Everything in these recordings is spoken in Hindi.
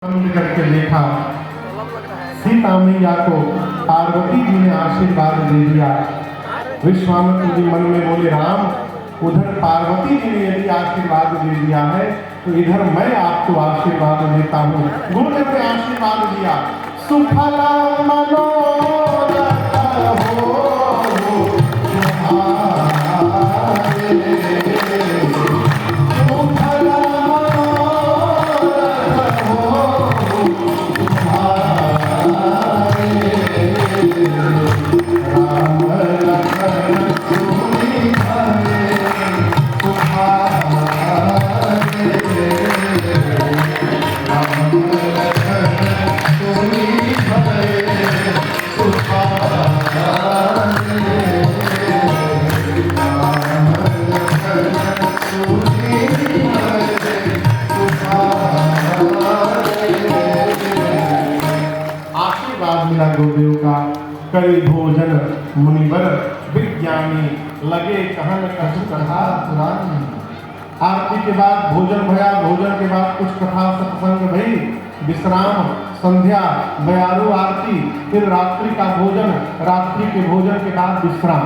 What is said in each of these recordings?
करके देखा, सीता मैया को पार्वती जी ने आशीर्वाद दे दिया। विश्वामित्र जी मन में बोले, राम उधर पार्वती जी ने यदि आशीर्वाद दे दिया है तो इधर मैं आपको आशीर्वाद देता हूँ। गुरुदेव ने आशीर्वाद दिया, सुफला मनोरथ हो गुरुदेव का। कई भोजन मुनिवर विज्ञानी लगे कहन कछु कथा पुरानी। आरती के बाद भोजन भया, भोजन के बाद कुछ कथा सत्संग भई, विश्राम, संध्या, बयारू आरती, फिर रात्रि का भोजन, रात्रि के भोजन के बाद विश्राम।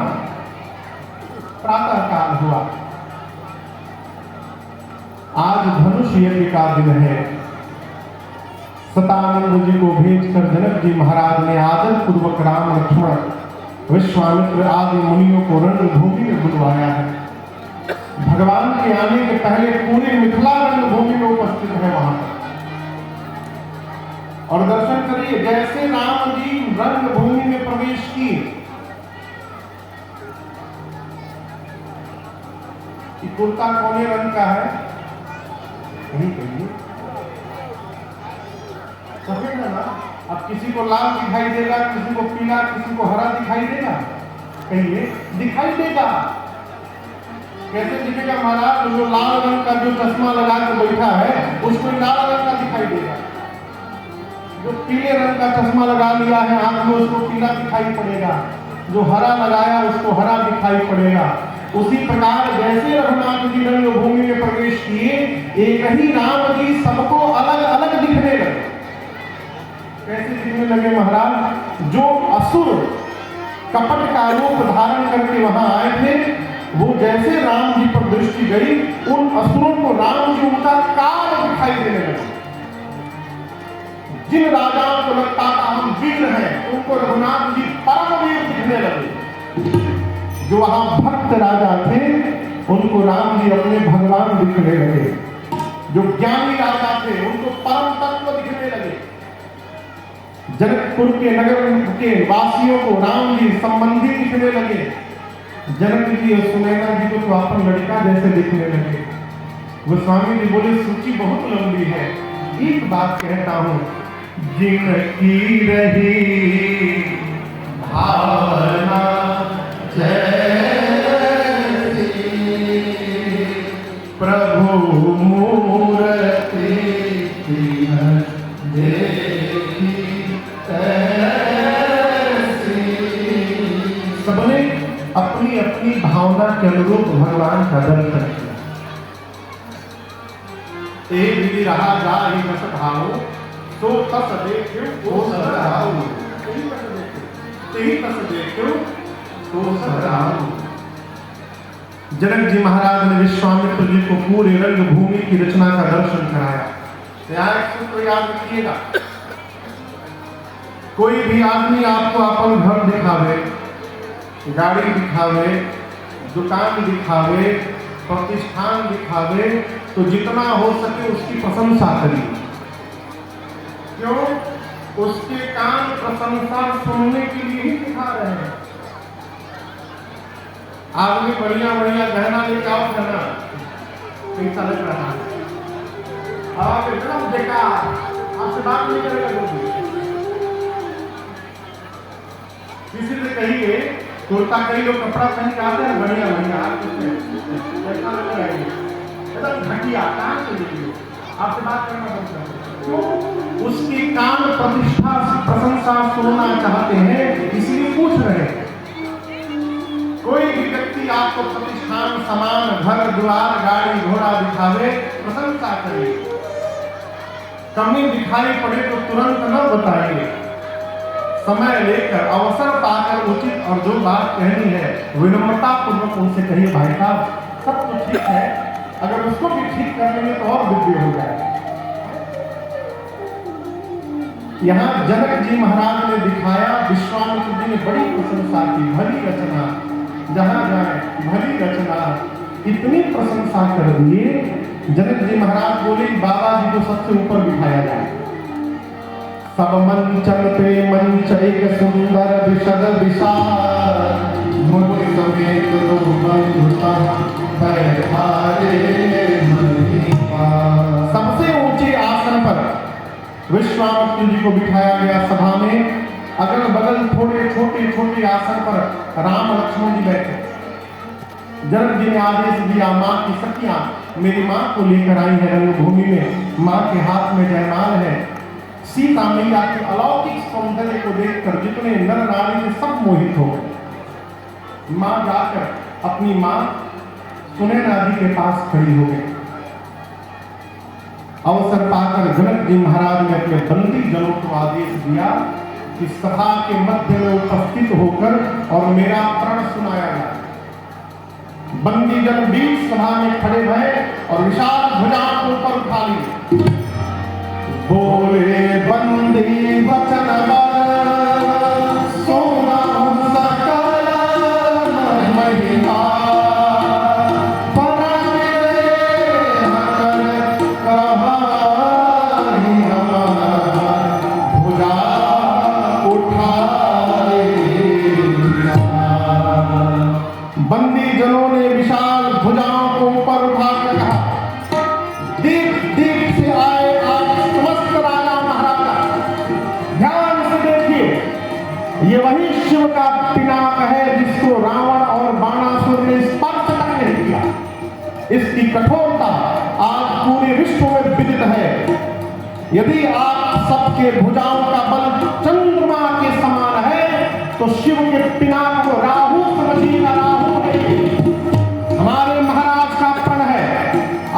प्रातः काल हुआ। आज धनुष यज्ञ का दिन है। सतानंद जी को भेजकर जनक जी महाराज ने आदर पूर्वक राम लक्ष्मण विश्वामित्र आदि मुनियों को रणभूमि में बुलवाया है। भगवान के आने के पहले पूरे मिथिला रणभूमि में उपस्थित है वहां पर। और दर्शन करिए, जैसे राम जी रणभूमि में प्रवेश किए, कुर्ता कौने रंग का है? यही कहिए, सफेद है ना। अब किसी को लाल दिखाई देगा, किसी को पीला, किसी को हरा दिखाई देगा। कहिए, दिखाई देगा। कैसे दिखेगा महाराज? जो लाल रंग का जो चश्मा लगा के बैठा है उसको लाल रंग का दिखाई देगा। जो पीले रंग का चश्मा लगा लिया है आंख में उसको पीला दिखाई पड़ेगा। जो हरा लगाया उसको हरा दिखाई पड़ेगा। उसी प्रकार जैसे रघुनाथ जी रणभूमि में प्रवेश किए, एक ही राम जी सबको अलग अलग दिखने लगे। कैसे दिखने लगे महाराज? जो असुर कपट का रूप धारण करके वहां आए थे, वो जैसे राम जी पर दृष्टि गई, उन असुरों को राम जी उनका काल दिखाई देने लगे। जिन राजाओं को लगता था हम वीर हैं, उनको रघुनाथ जी परम वीर दिखने लगे। जो वहां भक्त राजा थे उनको राम जी अपने भगवान दिखने लगे। जो ज्ञानी राजा थे उनको परम तत्व दिखने लगे। जनकपुर के नगर के वासियों को राम जी संबंधी दिखने लगे। जनक जी और सुनैना जी को तो अपन लड़का जैसे दिखने लगे। गोस्वामी जी बोले, सूची बहुत लंबी है, एक बात कहता हूं, जिनकी रही भावना प्रभु मूर्ति देखी सबने अपनी अपनी भावना के अनुरूप भगवान का दर्शन किया। एक विधि रहा जा ही रस भाव, तो तस देखो तो सराओ। यही तस देखो तो सराओ। जनक जी महाराज ने विश्वामित्र जी को पूरे रंगभूमि की रचना का दर्शन कराया। यहाँ एक सूत्र याद रखिएगा, कोई भी आदमी आपको अपन घर दिखावे, गाड़ी दिखावे, दुकान दिखावे, प्रतिष्ठान दिखावे, तो जितना हो सके उसकी प्रशंसा करिए। क्यों? उसके कान प्रशंसा सुनने के लिए ही दिखा रहे हैं। आदमी बढ़िया बढ़िया गहना लेके आओ, गहना कैसा लग रहा है? आप एकदम बेकार, आपसे बात नहीं करेगा कोई। किसी से कहिए, कुर्ता कई लोग कपड़ा पहन के आते हैं बढ़िया बढ़िया, ऐसा लग रहा है एकदम घटिया, कहाँ से देखिए आपसे बात करना बनता है। उसकी कान प्रतिष्ठा प्रशंसा सुनना चाहते हैं, इसलिए पूछ रहे हैं। कोई भी व्यक्ति आपको प्रतिष्ठान, सामान, घर द्वार, गाड़ी घोड़ा दिखावे, प्रशंसा करे, कमी दिखाई पड़े तो तुरंत न बताइए, समय लेकर अवसर पाकर उचित और जो बात कहनी है विनम्रता पूर्वक उनसे कहिए, भाई साहब सब तो ठीक है, अगर उसको भी ठीक कर लेंगे तो और दिव्य हो जाएगा। यहाँ जनक जी महाराज ने दिखाया, विश्वामित्र जी ने बड़ी प्रशंसा की, भली रचना, जहां जाए भली रचना, इतनी प्रशंसा कर दिए। जनक जी महाराज बोले बाबा जी को सबसे ऊपर बिठाया जाए। सब मंचन पे मंच एक सुंदर विशद विशाल, मुनि समेत दो बंधुता बैठाए सबसे ऊंचे आसन पर विश्वामित्र जी को बिठाया गया। सभा में अगल बगल थोड़े छोटे छोटे आसन पर राम लक्ष्मण जी बैठे। जनक जी ने आदेश दिया, माँ की सखियां मेरी माँ को लेकर आई है रंगभूमि में, माँ के हाथ में जयमाल है। सीता मैया के अलौकिक सौंदर्य को देखकर जितने नर नारी थे सब मोहित हो गए। माँ जाकर अपनी माँ सुनैना जी के पास खड़ी हो गई। अवसर पाकर जनक जी महाराज ने अपने बंदी जनों को आदेश दिया कि सभा के मध्य में उपस्थित होकर और मेरा प्रण सुनाया जाए। बंदी जन बीच सभा में खड़े भये और विशाल भुजाओं को ऊपर उठा लिए। बोले बंदी वचन सोना सकल महिमा बंदी जनों ने विशाल भुजाओं को ऊपर उठाकर कहा, दीप दीप से आए आज समस्त राजा महाराजा, ध्यान से देखिए, ये वही शिव का पिनाक है जिसको रावण और बाणासुर ने स्पर्श तक नहीं किया। इसकी कठोरता आज पूरे विश्व में विदित है। यदि आप सबके भुजाओं का बल चंद्रमा के समान है तो शिव के पिनाक को राहु समझिएगा, राहु है। हमारे महाराज का प्रण है,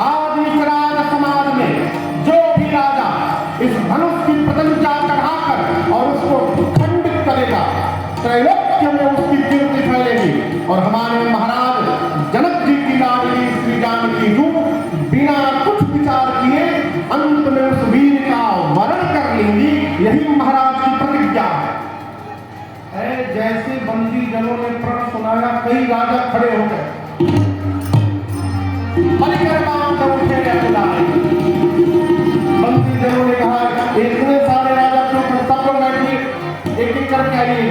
आज इस राज समाज में जो भी राजा इस धनुष की प्रतंजा चढ़ाकर और उसको खंडित करेगा, त्रैलोक्य में उसकी कीर्ति फैलेगी। और हमारे महाराज जनक जी की लाडली श्री जानकी जी बिना कुछ विचार किए अंत में उस वीर का वरण कर लेंगी, यही महाराज की प्रतिज्ञा है। जैसे बंदी जनों ने प्रण सुनाया, कई राजा खड़े हो गए, उठे गए बुलाए। बंदी जनों ने कहा, इतने सारे राजा क्यों, सब लोग बैठिए, एक एक करके आइए।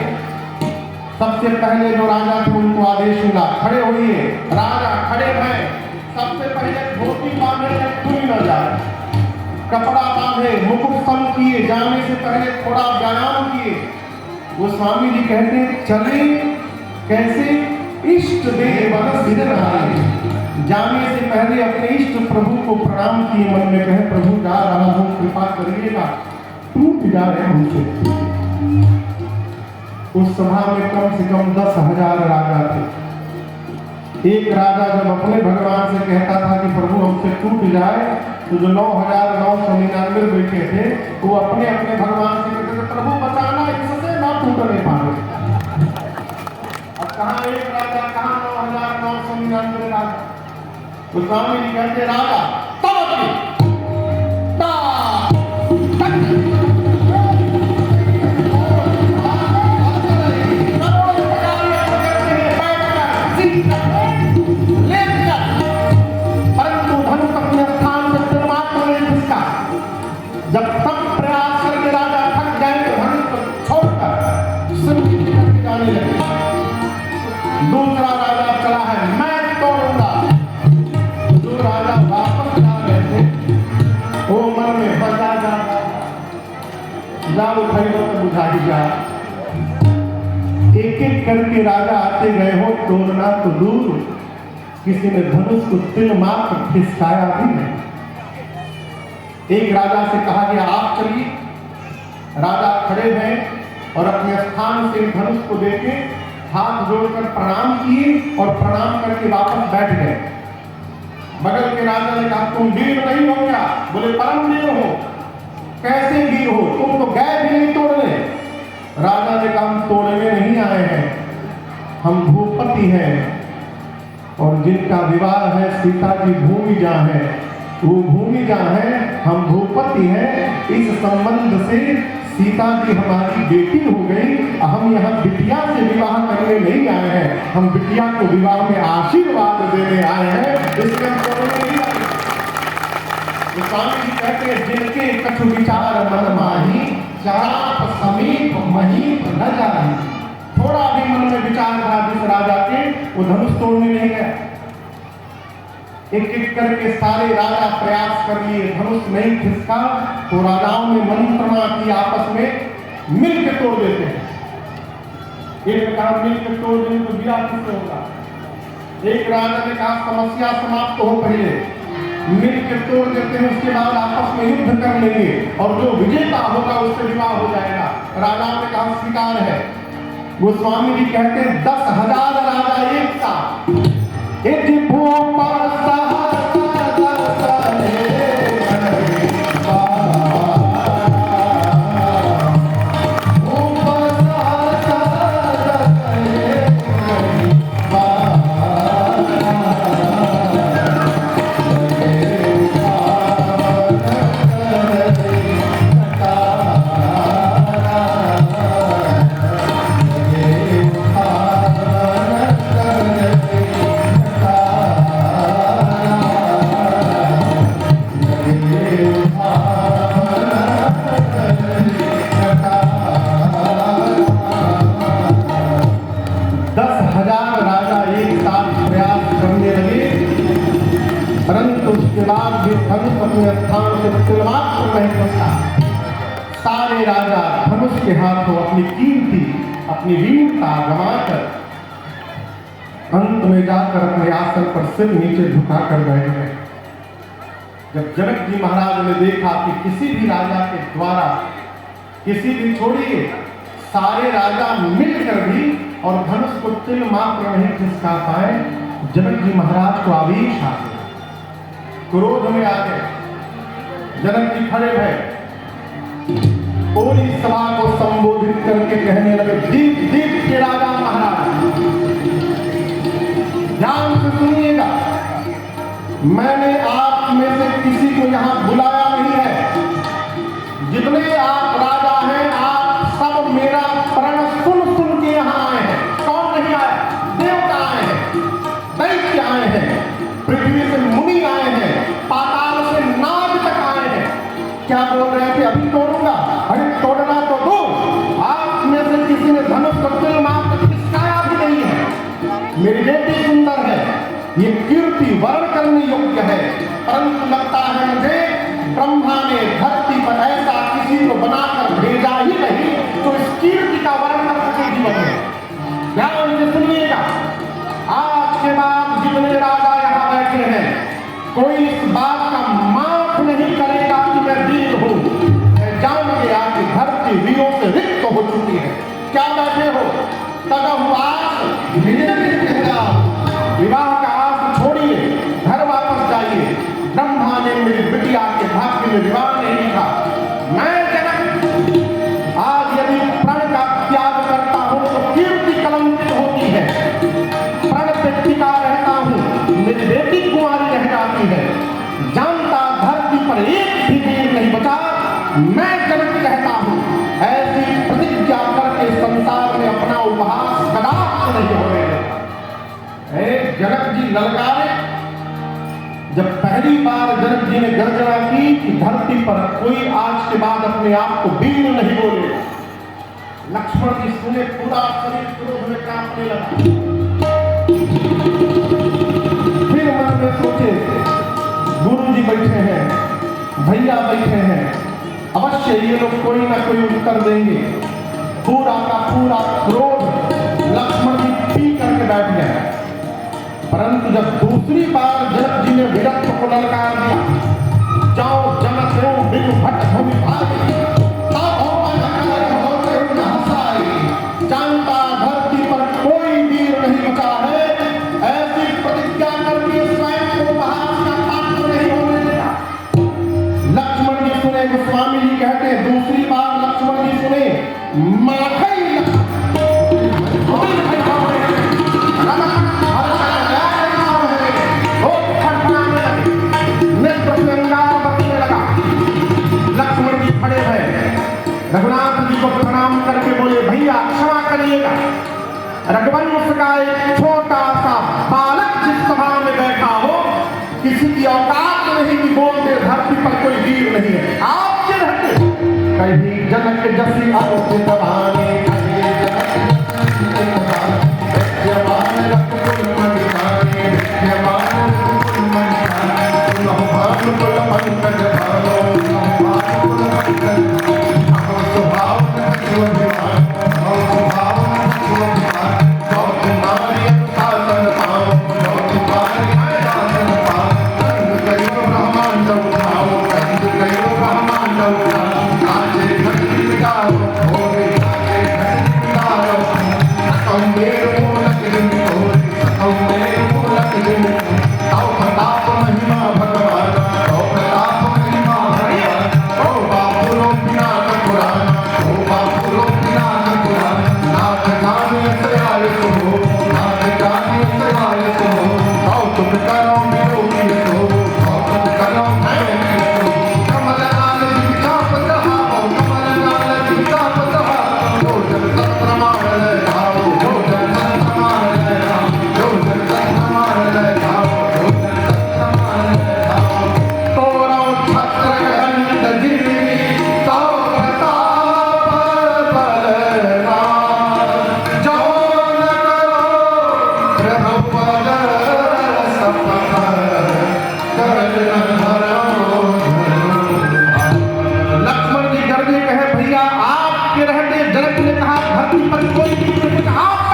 सबसे पहले जो राजा थे उनको आदेश मिला, खड़े होइए। राजा खड़े हैं। सबसे पहले धोती बांधे खुल न जाए, कपड़ा बांधे, मुकुट सम किए, जाने से पहले थोड़ा व्यायाम किए। वो स्वामी जी कहते चले कैसे, इष्ट देव जाने से पहले अपने इष्ट प्रभु को प्रणाम किए, मन में कहे प्रभु जा रहा हूं, कृपा करिएगा, टूट जा रहे हमसे। उस सभा में कम से कम 10,000 राजा थे। एक राजा जब अपने भगवान से कहता था कि प्रभु हमसे टूट जाए, तो जो 9,999 बैठे थे वो अपने अपने भगवान से कहते थे प्रभु बचाना, इससे ना टूटने पाए। अब कहाँ एक राजा, कहाँ 9,999 राजा। तो स्वामी जी कहते राजा परंतु धनुष अपने स्थान से तिरमात्र नहीं खिसका। जब तक प्रयास करके राजा थक जाए तो धनुष को छोड़कर सिर करके जाने लगे। दूसरा राजा चला है, मैं तोड़ूंगा। जो राजा वापस जा रहे थे वो मन में बजा जा उठाइए तो बुझाई जा। एक एक करके राजा आते गए हो, तोड़ना तो दूर, किसी ने धनुष को तिल मात्र खिसकाया भी नहीं। एक राजा से कहा गया आप चलिए। राजा खड़े हैं और अपने स्थान से धनुष को देके हाथ जोड़कर प्रणाम किए और प्रणाम करके वापस बैठ गए। बगल के राजा ने कहा तुम वीर नहीं हो क्या? बोले परम वीर हो। कैसे वीर हो, तुम तो गए भी नहीं तोड़ने। राजा ने कहा हम तोड़ने नहीं आए हैं, हम भूपति हैं और जिनका विवाह है सीता जी भूमिजा है, वो भूमिजा है, हम भूपति हैं। इस संबंध से सीता जी हमारी बेटी हो गई, हम यहाँ बिटिया से विवाह करने नहीं आए हैं, हम बिटिया को विवाह में आशीर्वाद देने आए हैं। इसमें नहीं आए। स्वामी जी कहते हैं जिनके कछु विचार मन माही, चाप समीप महीप न जाही। थोड़ा भी मन में विचार था जिस राजा के, वो धनुष तोड़ने नहीं गया। एक एक करके सारे राजा प्रयास कर लिए, धनुष नहीं खिसका तो राजाओं ने मंत्रणा की आपस में मिल के तोड़ देते हैं। एक ने कहा मिल के तोड़ देंगे तो विराट किससे होगा। एक राजा ने कहा समस्या समाप्त हो पहले, मिल के तोड़ देते हैं, उसके बाद आपस में युद्ध कर लेंगे और जो विजेता होगा उससे विवाह हो जाएगा। राजाओं ने कहा स्वीकार है। गोस्वामी जी कहते हैं 10,000 राजा एक साथ सारे राजा धनुष के हाथों अपनी कीर्ति अपनी वीरता गंवाकर अंत में जाकर अपने आसन पर सिर नीचे झुकाकर बैठ गए। जब जनक जी महाराज ने देखा कि किसी भी राजा के द्वारा, किसी भी छोड़िए सारे राजा मिलकर भी और धनुष को तिल मात्र नहीं खिसका पाए, जनक जी महाराज को आवेश आ गया, क्रोध में आ गए। जनक जी खड़े भय पूरी सभा को संबोधित करके कहने लगे, दीप दीप के राजा महाराज ध्यान से सुनिएगा, मैंने आप में से किसी को यहाँ बुलाया नहीं है। जितने आप राजा हैं आप सब मेरा प्रण सुन सुन के यहाँ आए हैं। कौन नहीं आए? देवता आए हैं, दैत्य आए हैं, पृथ्वी से मुनि आए हैं, पाताल से नाग तक आए हैं। क्या बोल रहे थे? अभी तोड़ूंगा। अरे तोड़ना तो दो, आप में से किसी ने धनुष को तिल मात्र खिसकाया भी नहीं है। मेरी बेटी सुंदर है, ये कीर्ति वर्ण करने योग्य है, परंतु लगता है मुझे ब्रह्मा ने धरती पर ऐसा किसी को बनाकर भेजा ही नहीं तो इस कीर्ति का वर्ण कर सके जीवन में। ध्यान से सुनिएगा, आज के बाद जितने राजा यहाँ बैठे हैं कोई इस बात का माफ नहीं करेगा कि मैं वीर हूं। मैं जान गया कि धरती वीरों से रिक्त हो चुकी है। क्या बैठे हो? विवाह का आस छोड़िए, घर वापस जाइए। ब्रह्मा ने मेरी बिटिया के भाग्य में विवाह नहीं लिखा। मैं जनक आज यदि प्रण का त्याग करता हूं तो कीर्ति कलंकित होती है। प्रण पे टिका रहता हूं, मेरी बेटी कुंवारी रह जाती है। जानता धरती पर एक भी वीर नहीं बचा। मैं जनक कहता हूं ऐसी प्रतिज्ञा करके संसार में अपना उपहास कदापि नहीं होने देगा। जनक जी ललकारे। जब पहली बार जनक जी ने गर्जना की कि धरती पर कोई आज के बाद अपने आप को वीर नहीं बोले, लक्ष्मण जी सुने, पूरा शरीर क्रोध में कांपने लगा। फिर मन में सोचे गुरु जी बैठे हैं, भैया बैठे हैं, अवश्य ये लोग कोई ना कोई उत्तर देंगे। पूरा का पूरा क्रोध लक्ष्मण जी पी करके बैठ गए। परंतु जब दूसरी बार जनक जी ने विरक्त को ललकार दिया, जाओ जनक हो बिनु भट्ट भूमि भागी, जानता धरती पर कोई वीर नहीं बचा है। ऐसी प्रतिज्ञा करके स्वयं को उपहास का पात्र नहीं होने देता। लक्ष्मण जी सुने, गोस्वामी जी कहते रघुनाथ जी को प्रणाम करके बोले भैया क्षमा करिएगा। रघुवंश का एक छोटा सा बालक जिस सभा में बैठा हो, किसी की औकात नहीं कि बोल दे धरती पर कोई वीर नहीं है, आप ये रहते कहीं जनक जसी अवचित वाणी, जनक ने कहा धरती पर कोई नहीं, आप